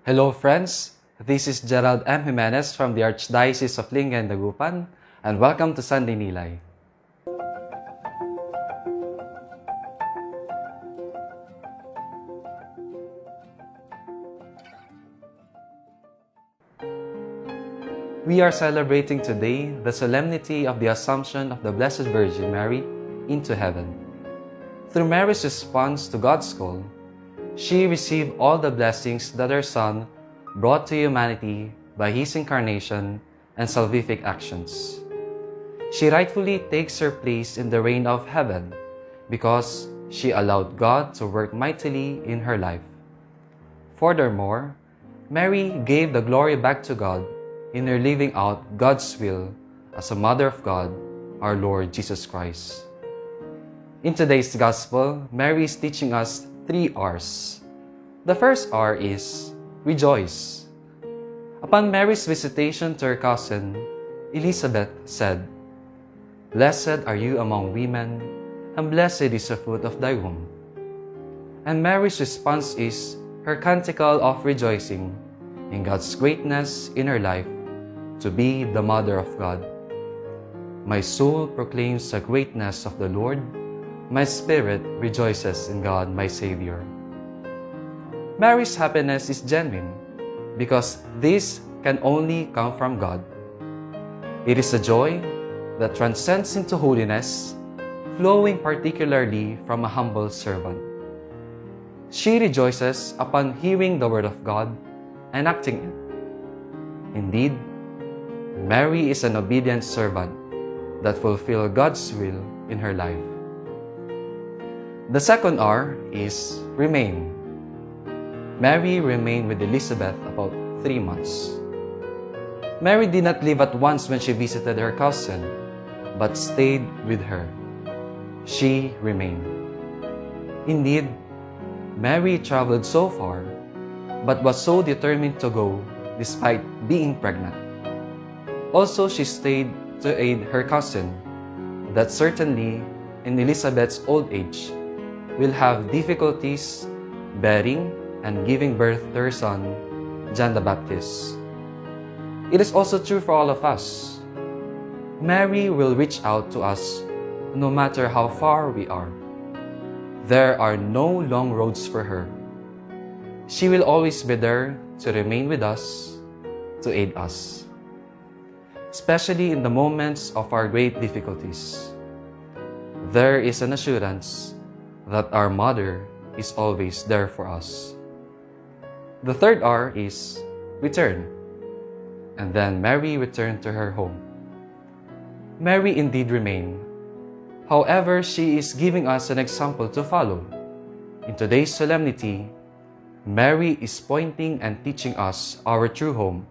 Hello friends, this is Gerald M. Jimenez from the Archdiocese of Lingayen, Dagupan, and welcome to Sunday Nilay. We are celebrating today the solemnity of the Assumption of the Blessed Virgin Mary into heaven. Through Mary's response to God's call, she received all the blessings that her Son brought to humanity by His incarnation and salvific actions. She rightfully takes her place in the reign of heaven because she allowed God to work mightily in her life. Furthermore, Mary gave the glory back to God in her living out God's will as a Mother of God, our Lord Jesus Christ. In today's Gospel, Mary is teaching us 3 R's. The first R is rejoice. Upon Mary's visitation to her cousin, Elizabeth said, "Blessed are you among women, and blessed is the fruit of thy womb." And Mary's response is her canticle of rejoicing in God's greatness in her life to be the Mother of God. My soul proclaims the greatness of the Lord. My spirit rejoices in God, my Savior. Mary's happiness is genuine because this can only come from God. It is a joy that transcends into holiness, flowing particularly from a humble servant. She rejoices upon hearing the Word of God and acting it. Indeed, Mary is an obedient servant that fulfills God's will in her life. The second R is remain. Mary remained with Elizabeth about 3 months. Mary did not leave at once when she visited her cousin, but stayed with her. She remained. Indeed, Mary traveled so far, but was so determined to go despite being pregnant. Also, she stayed to aid her cousin, that certainly in Elizabeth's old age, will have difficulties bearing and giving birth to her son, John the Baptist. It is also true for all of us. Mary will reach out to us no matter how far we are. There are no long roads for her. She will always be there to remain with us, to aid us, especially in the moments of our great difficulties. There is an assurance that our Mother is always there for us. The third R is return. And then Mary returned to her home. Mary indeed remained. However, she is giving us an example to follow. In today's solemnity, Mary is pointing and teaching us our true home.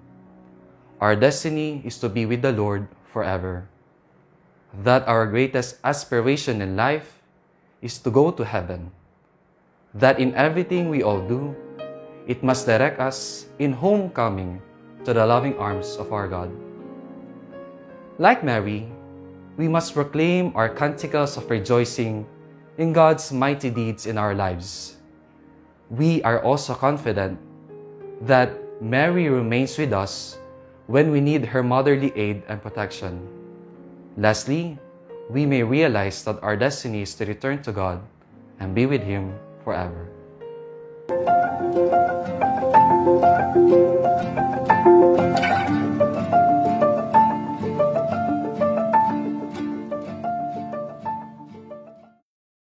Our destiny is to be with the Lord forever. That our greatest aspiration in life is to go to heaven. That in everything we all do, it must direct us in homecoming to the loving arms of our God. Like Mary, we must proclaim our canticles of rejoicing in God's mighty deeds in our lives. We are also confident that Mary remains with us when we need her motherly aid and protection. Lastly, we may realize that our destiny is to return to God and be with Him forever.